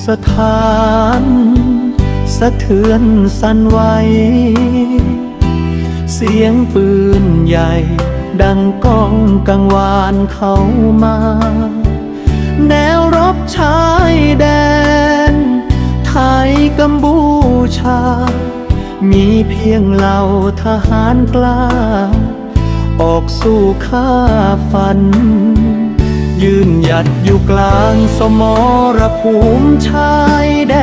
สถานสะเทือนสั่นไหวเสียงปืนใหญ่ดังก้องกังวานเข้ามาแนวรบชายแดนไทยกัมพูชามีเพียงเหล่าทหารกล้าออกสู้ฆ่าฟันยืนหยัดอยู่กลางสมรภูมิชายแด